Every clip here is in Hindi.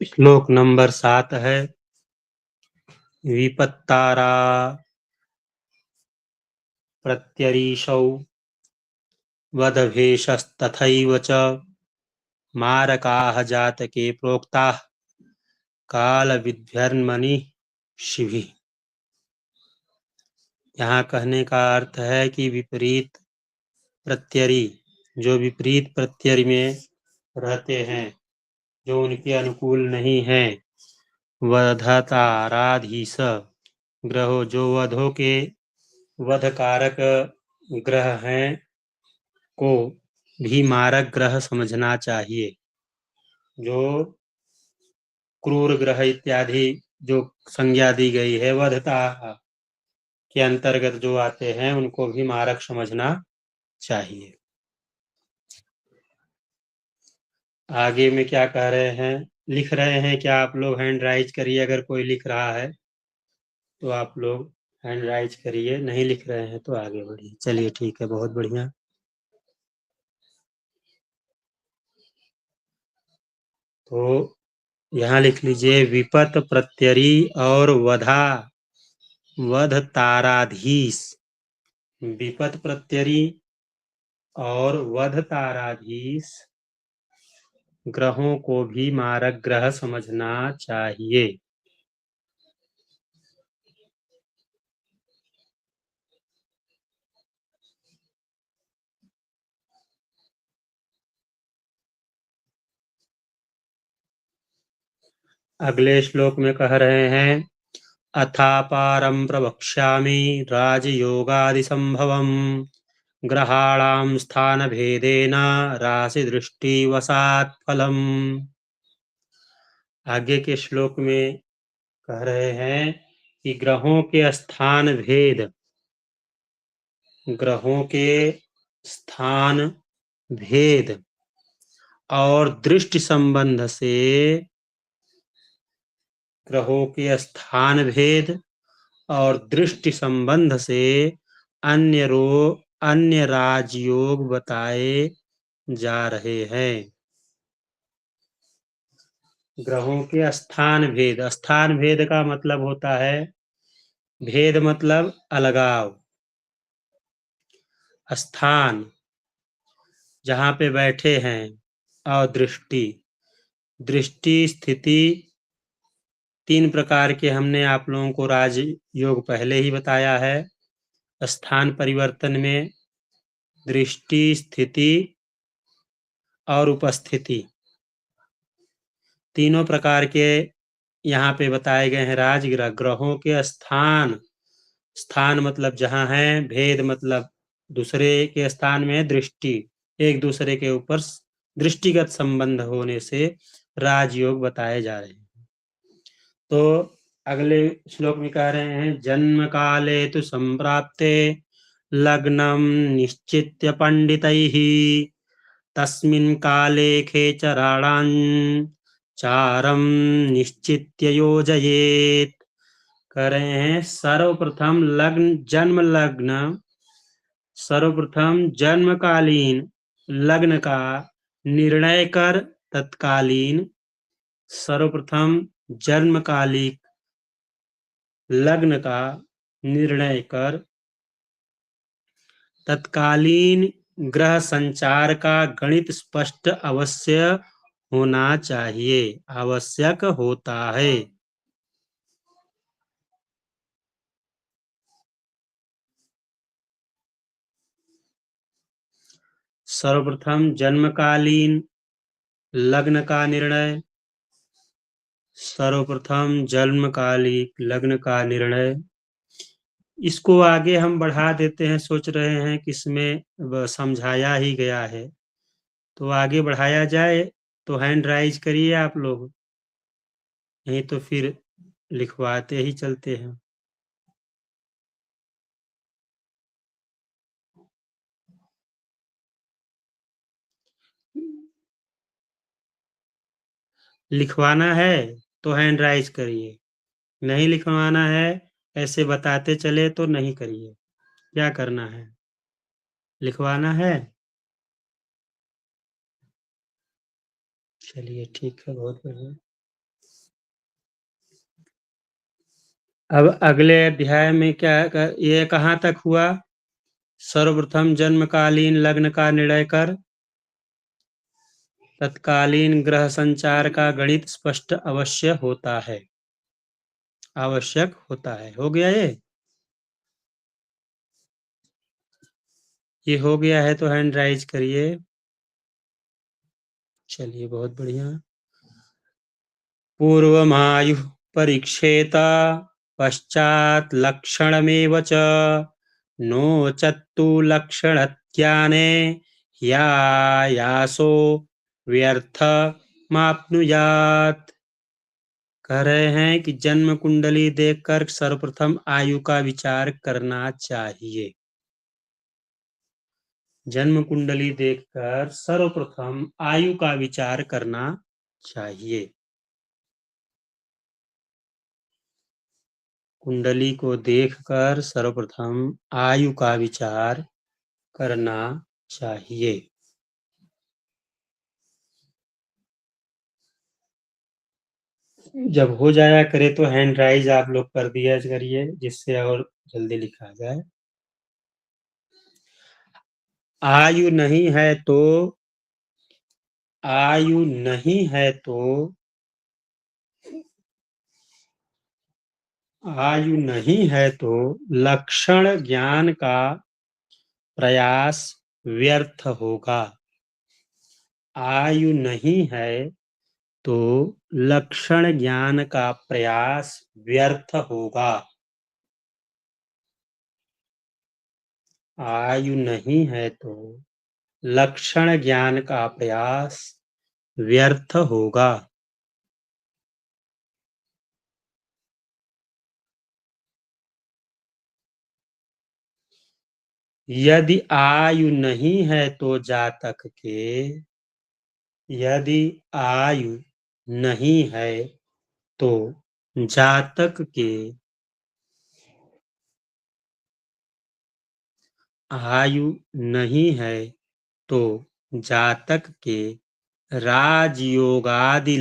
श्लोक नंबर 7 है। विपत्तारा प्रत्यरीशौ वदभेषस्तथैव च मारकाः जातके प्रोक्ताः कालविद्यर्मनीषिभिः। यहाँ कहने का अर्थ है कि विपरीत प्रत्ययी, जो विपरीत प्रत्यय में रहते हैं, जो उनके अनुकूल नहीं है, वधताराधीश ग्रहो, जो वधों के वधकारक ग्रह हैं, को भी मारक ग्रह समझना चाहिए। जो क्रूर ग्रह इत्यादि जो संज्ञा दी गई है वधता के अंतर्गत जो आते हैं, उनको भी मारक समझना चाहिए। आगे में क्या कह रहे हैं, लिख रहे हैं क्या आप लोग? हैंड राइज करिए। अगर कोई लिख रहा है तो आप लोग हैंड राइज करिए, नहीं लिख रहे हैं तो आगे बढ़िए। चलिए ठीक है, बहुत बढ़िया। तो यहाँ लिख लीजिए विपत प्रत्यरी और वध ताराधीश। विपत प्रत्यरी और वध ताराधीश ग्रहों को भी मारक ग्रह समझना चाहिए। अगले श्लोक में कह रहे हैं अथापारं प्रवक्ष्यामि राजयोगादि संभवम् ग्रहाणां स्थान भेदेन राशि दृष्टि वसात् फलम्। आगे के श्लोक में कह रहे हैं कि ग्रहों के स्थान भेद और दृष्टि संबंध से, ग्रहों के स्थान भेद और दृष्टि संबंध से अन्य राजयोग बताए जा रहे हैं। ग्रहों के स्थान भेद का मतलब होता है, भेद मतलब अलगाव, स्थान जहाँ पे बैठे हैं, और दृष्टि स्थिति, 3 प्रकार के हमने आप लोगों को राजयोग पहले ही बताया है। स्थान परिवर्तन में दृष्टि, स्थिति और उपस्थिति, तीनों प्रकार के यहाँ पे बताए गए हैं राजग्रह। ग्रहों के स्थान मतलब जहाँ है, भेद मतलब दूसरे के स्थान में, दृष्टि एक दूसरे के ऊपर दृष्टिगत संबंध होने से राजयोग बताए जा रहे हैं। तो अगले श्लोक में कह रहे हैं जन्म काले तु संप्राप्ते लग्नम निश्चित्य पंडितैः तस्मिन् काले खेचराणां चारम निश्चित्य योजयेत्। कह रहे हैं सर्वप्रथम जन्मकालीन लग्न का निर्णय कर तत्कालीन सर्वप्रथम जन्मकालिक लग्न का निर्णय कर तत्कालीन ग्रह संचार का गणित स्पष्ट अवश्य होना चाहिए, आवश्यक होता है। सर्वप्रथम जन्मकालीन लग्न का निर्णय, सर्वप्रथम जन्मकालिक लग्न का निर्णय। इसको आगे हम बढ़ा देते हैं, सोच रहे हैं कि इसमें समझाया ही गया है, तो आगे बढ़ाया जाए। तो हैंड राइज करिए आप लोग, नहीं तो फिर लिखवाते ही चलते हैं। लिखवाना है तो हैंड राइज करिए, नहीं लिखवाना है, ऐसे बताते चले तो नहीं करिए। क्या करना है? लिखवाना है। चलिए ठीक है, बहुत बढ़िया। अब अगले अध्याय में ये कहाँ तक हुआ? सर्वप्रथम जन्मकालीन लग्न का निर्णय कर तत्कालीन ग्रह संचार का गणित स्पष्ट आवश्यक होता है। हो गया ये हो गया है तो हैंड राइज करिए। चलिए बहुत बढ़िया। पूर्वमायु परीक्षेत पश्चात लक्षणमेव च नोचत्तु लक्षणज्ञाने ह्यायासो व्यर्थ माप्नुयात्। कह रहे हैं कि जन्म कुंडली देखकर सर्वप्रथम आयु का विचार करना चाहिए। जन्म कुंडली देखकर सर्वप्रथम आयु का विचार करना चाहिए। कुंडली को देखकर सर्वप्रथम आयु का विचार करना चाहिए। जब हो जाया करे तो हैंड राइज आप लोग कर दिया करिए जिससे और जल्दी लिखा जाए। आयु नहीं है तो आयु नहीं है तो आयु नहीं है तो लक्षण ज्ञान का प्रयास व्यर्थ होगा। आयु नहीं है तो लक्षण ज्ञान का प्रयास व्यर्थ होगा। आयु नहीं है तो लक्षण ज्ञान का प्रयास व्यर्थ होगा। यदि आयु नहीं है तो जातक के यदि आयु नहीं है तो जातक के आयु नहीं है तो जातक के राजयोगादि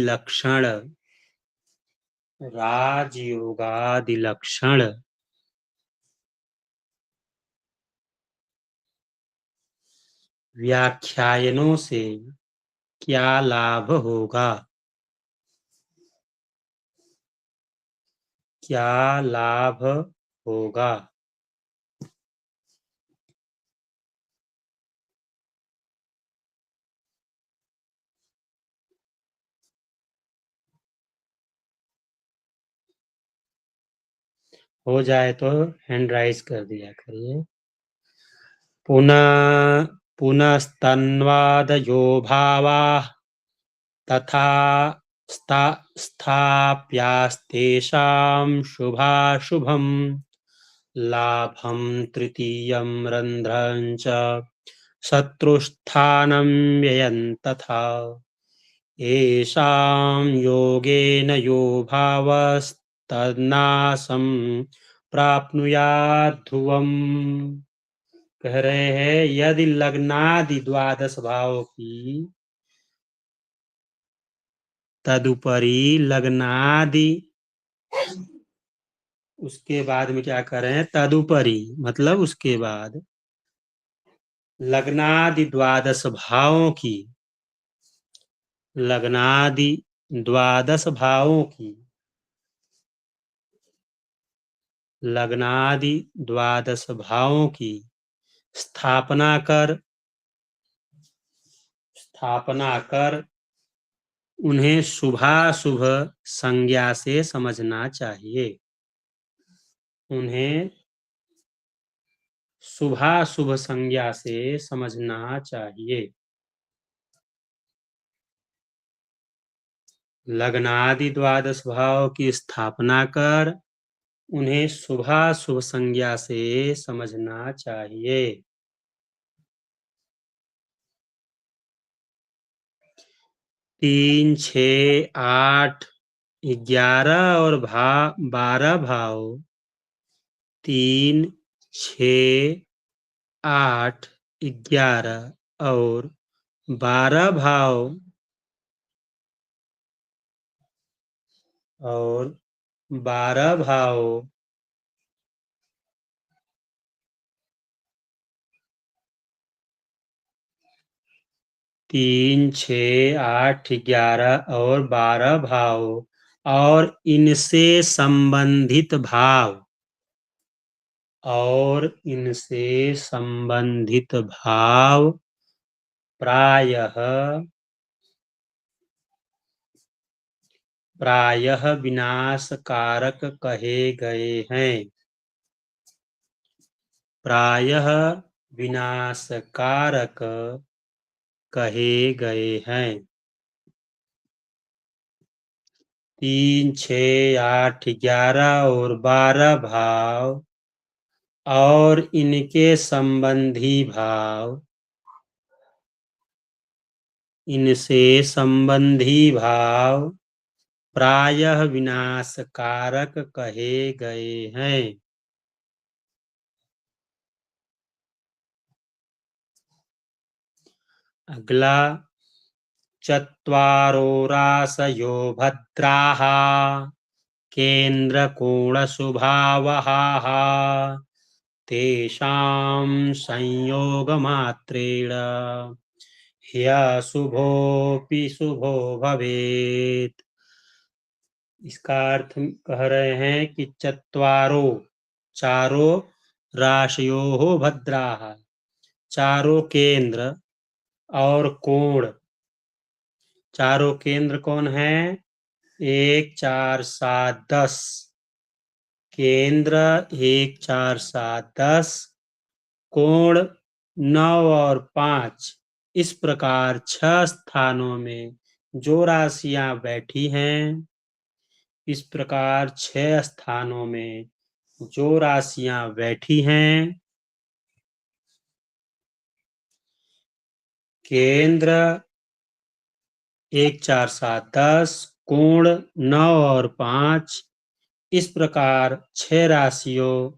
लक्षण व्याख्यानों से क्या लाभ होगा? क्या लाभ होगा? हो जाए तो हैंड राइज कर दिया करिए। पुनस्तन्वादयो भावाः तथा स्थाप्यास्तेषां शुभाशुभम् लाभं तृतीयं रन्ध्रं च शत्रुस्थानं व्ययं तथा येषां योगेन यो भावस्तन्नासं प्राप्नुयात् ध्रुवम्। कह रहे हैं यदि लग्नादि द्वादश भाव की तदुपरि लग्नादि उसके बाद में क्या कर रहे हैं? तदुपरि मतलब उसके बाद लग्नादि द्वादश भावों की लग्नादि द्वादश भावों की लग्नादि द्वादश भावों की स्थापना कर उन्हें शुभाशुभ संज्ञा से समझना चाहिए। उन्हें शुभाशुभ संज्ञा से समझना चाहिए। लग्नादि द्वादश भाव की स्थापना कर उन्हें शुभाशुभ संज्ञा से समझना चाहिए। 3, 6, 8, 11 और 12 भाव 3, 6, 8, 11 और 12 भाव और 12 भाव 3, 6, 8, 11 और 12 भाव और इनसे संबंधित भाव प्रायः विनाशकारक कहे गए हैं। प्रायः विनाशकारक कहे गए हैं। 3, 6, 8, 11 और 12 भाव और इनके संबंधी भाव प्रायः विनाशकारक कहे गए हैं। अगला, चत्वारो राशयो भद्राः केन्द्रकोणशुभावहाः तेषां संयोगमात्रेण ह्यशुभोऽपि शुभो भवेत्। इसका अर्थ कह रहे हैं कि चारों राशयोः भद्राः, चारों केंद्र और कोण। चारों केंद्र कौन है? 1, 4, 7, 10 केंद्र, 1, 4, 7, 10 कोण 9 और 5। इस प्रकार 6 स्थानों में जो राशियां बैठी हैं, इस प्रकार 6 स्थानों में जो राशियां बैठी हैं, केंद्र 1, 4, 7, 10 कोण 9 और 5। इस प्रकार 6 राशियों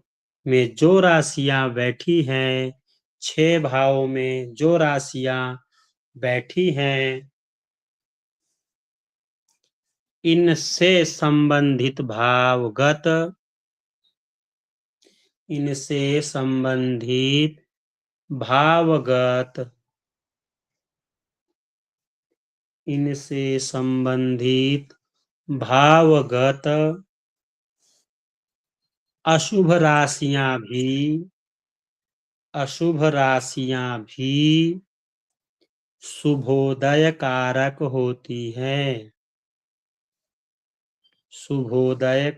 में जो राशियां बैठी हैं, 6 भावों में जो राशियां बैठी हैं, इनसे संबंधित भावगत अशुभ राशियां भी शुभोदय कारक होती हैं। शुभोदय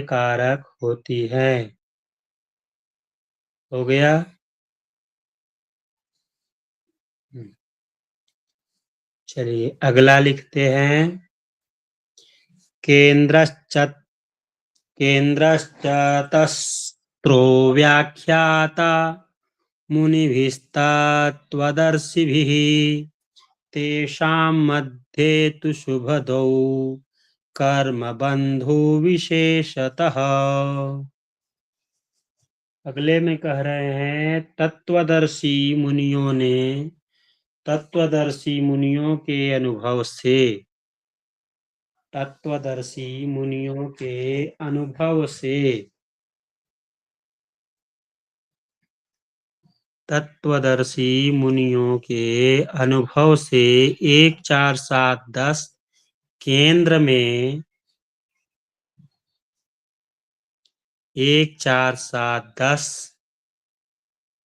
कारक होती है। हो गया। चलिए अगला लिखते हैं। केन्द्रश्चतस्रो व्याख्याता मुनिभिस्तत्त्वदर्शिभिः तेषां मध्ये तु शुभदौ कर्मबन्धु विशेषतः। अगले में कह रहे हैं, तत्वदर्शी मुनियों के अनुभव से 1, 4, 7, 10 केंद्र में 1, 4, 7, 10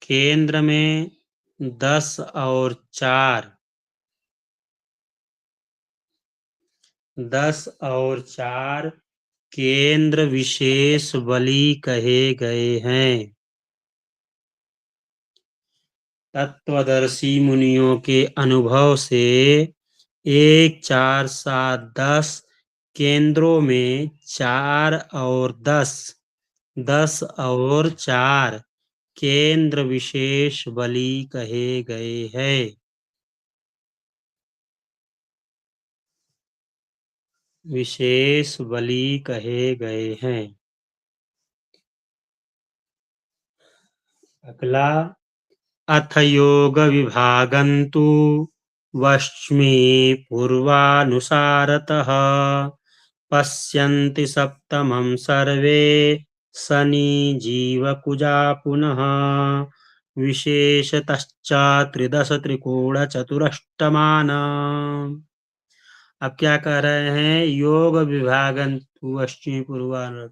केंद्र में 10 और 4 केंद्र विशेष बली कहे गए हैं। तत्वदर्शी मुनियों के अनुभव से 1, 4, 7, 10 केंद्रों में 4 और 10 और 4 केंद्र विशेष बली कहे गए हैं। अगला, अथ योग विभागन्तु वश्मी पूर्वानुसारतः पश्यन्ति सप्तमं सर्वे शनि जीवकुजा पुनः विशेषतश्च त्रिदश त्रिकोण चतुरष्टमान। अब क्या कह रहे हैं? योग विभागन पश्चिमी पूर्वान।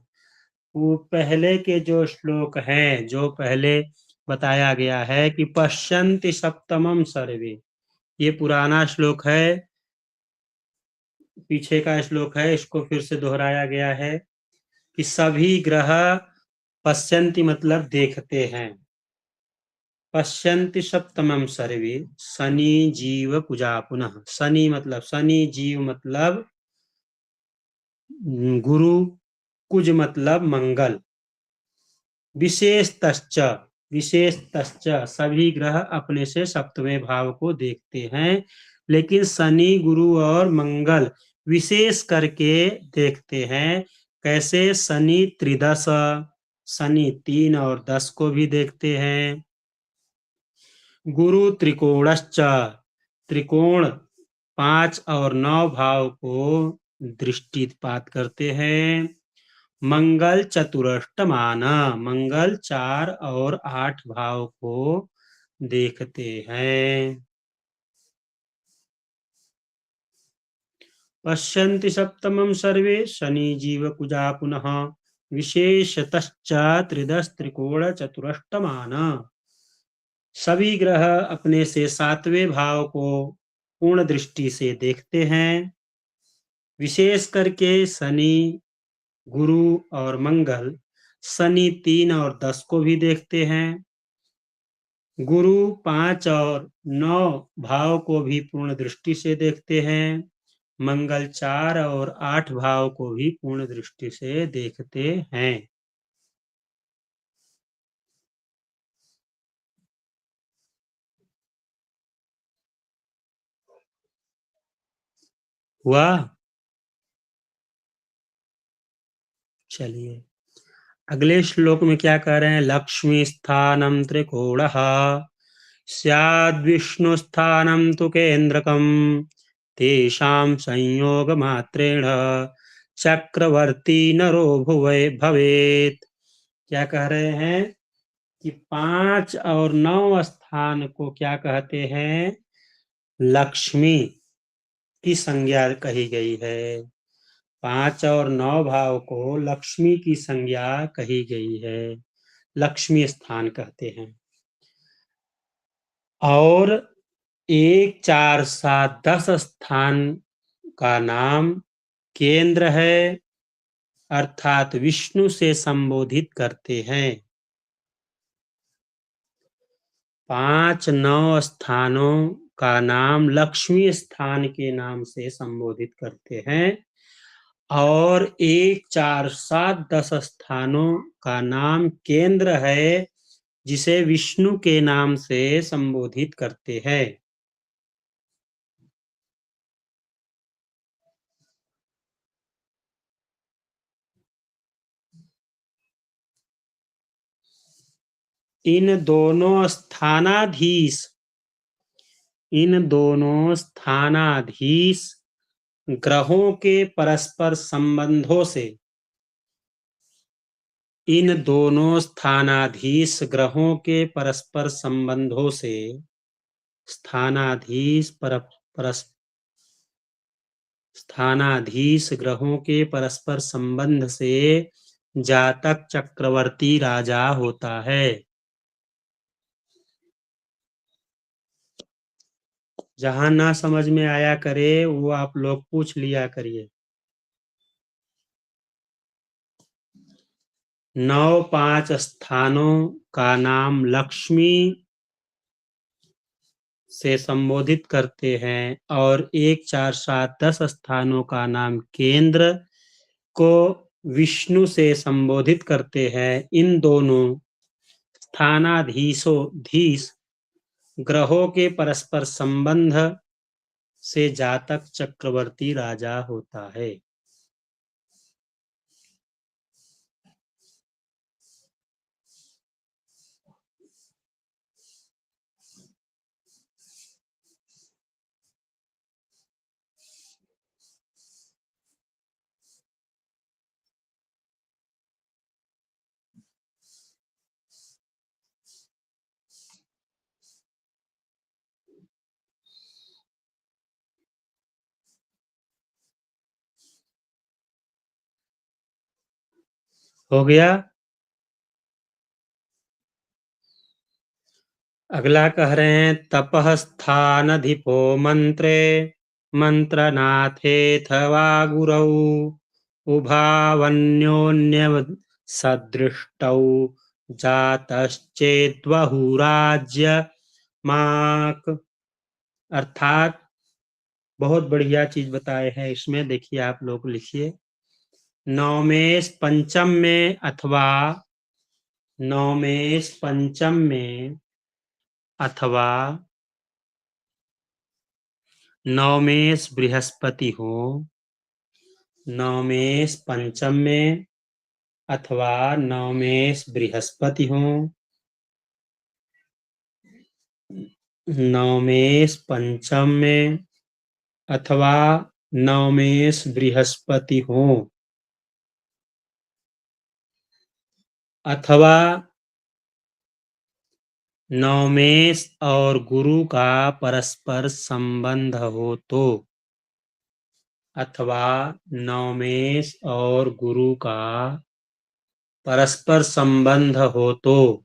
वो पहले के जो श्लोक हैं, जो पहले बताया गया है कि पश्यन्ति सप्तमम सर्वे, ये पुराना श्लोक है, पीछे का श्लोक है, इसको फिर से दोहराया गया है कि सभी ग्रह पश्यन्ति मतलब देखते हैं, पश्यन्ति सप्तमम सर्वे शनि जीव कुजा पुनः। शनि मतलब शनि, जीव मतलब गुरु, कुज मतलब मंगल, विशेषतश्च, विशेषतश्च सभी ग्रह अपने से सप्तमें भाव को देखते हैं, लेकिन शनि गुरु और मंगल विशेष करके देखते हैं। कैसे? शनि त्रिदश, शनि 3 और 10 को भी देखते हैं। गुरु त्रिकोणश्च, त्रिकोण 5 और 9 भाव को दृष्टिपात करते हैं। मंगल चतुरष्टमान, मंगल 4 और 8 भाव को देखते हैं। पश्यन्ति सप्तमं सर्वे शनि जीव कुजा पुनः विशेषतश्च त्रिदश त्रिकोण चतुरष्टमान। सभी ग्रह अपने से 7वें भाव को पूर्ण दृष्टि से देखते हैं, विशेष करके शनि गुरु और मंगल शनि 3 और 10 को भी देखते हैं, गुरु 5 और 9 भाव को भी पूर्ण दृष्टि से देखते हैं, मंगल 4 और 8 भाव को भी पूर्ण दृष्टि से देखते हैं। हुआ? चलिए अगले श्लोक में क्या कह रहे हैं? लक्ष्मी स्थानम त्रिकोणः स्याद्विष्णुस्थानं तु केन्द्रकं तेषां संयोगमात्रेण चक्रवर्ती नरो भुवै भवेत्। क्या कह रहे हैं कि 5 और 9 स्थान को क्या कहते हैं? लक्ष्मी की संज्ञा कही गई है। 5 और 9 भाव को लक्ष्मी की संज्ञा कही गई है, लक्ष्मी स्थान कहते हैं। और 1 4 7 10 स्थान का नाम केंद्र है, अर्थात विष्णु से संबोधित करते हैं। 5 9 स्थानों का नाम लक्ष्मी स्थान के नाम से संबोधित करते हैं, और 1 4 7 10 स्थानों का नाम केंद्र है, जिसे विष्णु के नाम से संबोधित करते हैं। इन दोनों स्थानाधीश, इन दोनों स्थानाधीश ग्रहों के परस्पर संबंधों से, इन दोनों स्थानाधीश ग्रहों के परस्पर संबंधों से, स्थानाधीश स्थानाधीश ग्रहों के परस्पर संबंध से जातक चक्रवर्ती राजा होता है। जहां ना समझ में आया करे वो आप लोग पूछ लिया करिए। 9 5 स्थानों का नाम लक्ष्मी से संबोधित करते हैं, और 1 4 7 10 स्थानों का नाम केंद्र को विष्णु से संबोधित करते हैं। इन दोनों स्थानाधीश ग्रहों के परस्पर संबंध से जातक चक्रवर्ती राजा होता है। हो गया। अगला कह रहे हैं तपः स्थानधिपो मंत्रे मंत्रनाथेऽथवा गुरौ उभावन्योन्यव सदृष्टौ जातश्चेद्बहुराज्यमाक। अर्थात बहुत बढ़िया चीज बताए हैं इसमें। देखिए आप लोग लिखिए, नवमेश पंचम में अथवा नवमेश पंचम में अथवा नवमेश बृहस्पति हो, नवमेश पंचम में अथवा नवमेश बृहस्पति हो, नवमेश पंचम में अथवा नवमेश बृहस्पति हो, अथवा नवमेश और गुरु का परस्पर संबंध हो तो, अथवा नवमेश और गुरु का परस्पर संबंध हो तो,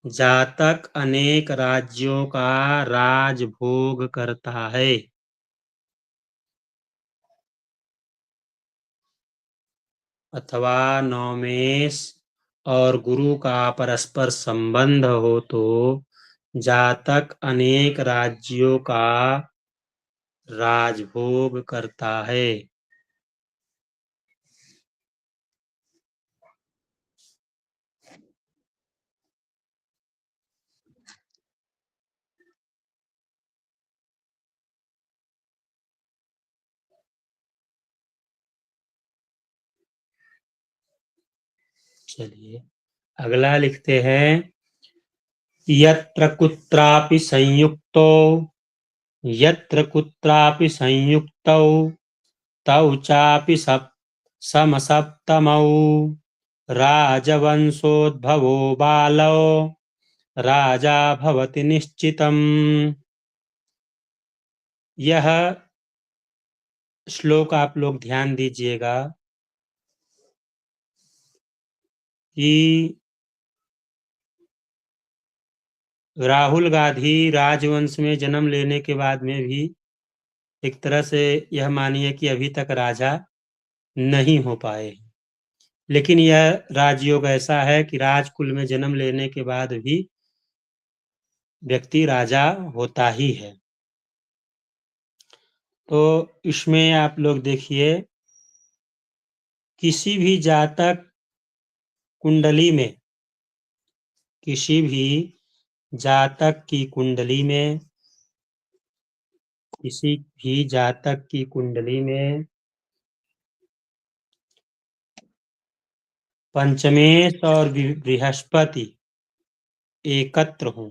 जातक अनेक राज्यों का राजभोग करता है। अथवा नवमेश और गुरु का परस्पर संबंध हो तो जातक अनेक राज्यों का राजभोग करता है। चलिए अगला लिखते हैं, यत्र कुत्रापि संयुक्तो, यत्र कुत्रापि संयुक्तौ तौ चापि समसप्तमौ राजवंशोद्भवो बालो राजा भवति निश्चितम्। यह श्लोक आप लोग ध्यान दीजिएगा कि राहुल गांधी राजवंश में जन्म लेने के बाद में भी एक तरह से यह मानिए कि अभी तक राजा नहीं हो पाए। लेकिन यह राजयोग ऐसा है कि राजकुल में जन्म लेने के बाद भी व्यक्ति राजा होता ही है। तो इसमें आप लोग देखिए, किसी भी जातक कुंडली में, किसी भी जातक की कुंडली में, किसी भी जातक की कुंडली में पंचमेश और बृहस्पति एकत्र हों,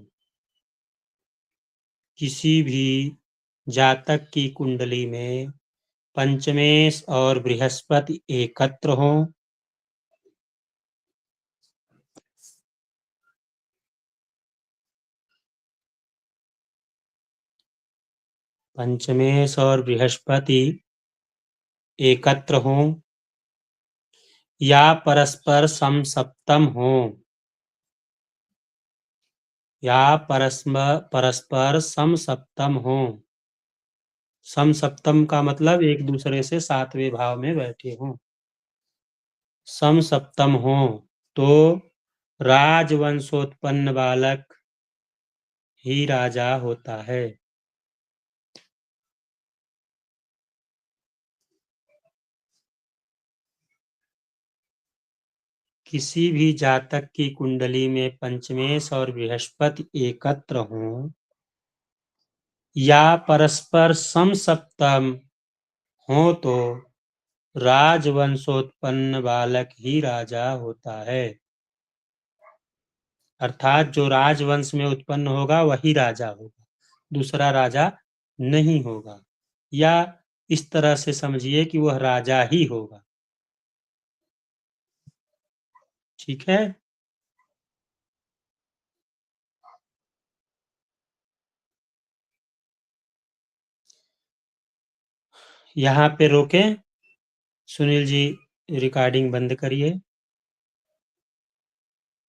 किसी भी जातक की कुंडली में पंचमेश और बृहस्पति एकत्र हों, पंचमेश और बृहस्पति एकत्र हों या परस्पर समसप्तम हों, या परस्पर समसप्तम हों। समसप्तम का मतलब एक दूसरे से सातवें भाव में बैठे हों। समसप्तम हों तो राजवंशोत्पन्न बालक ही राजा होता है। किसी भी जातक की कुंडली में पंचमेश और बृहस्पति एकत्र हों या परस्पर समसप्तम हो तो राजवंशोत्पन्न बालक ही राजा होता है। अर्थात जो राजवंश में उत्पन्न होगा वही राजा होगा, दूसरा राजा नहीं होगा। या इस तरह से समझिए कि वह राजा ही होगा। ठीक है, यहाँ पे रोकें सुनील जी, रिकॉर्डिंग बंद करिए।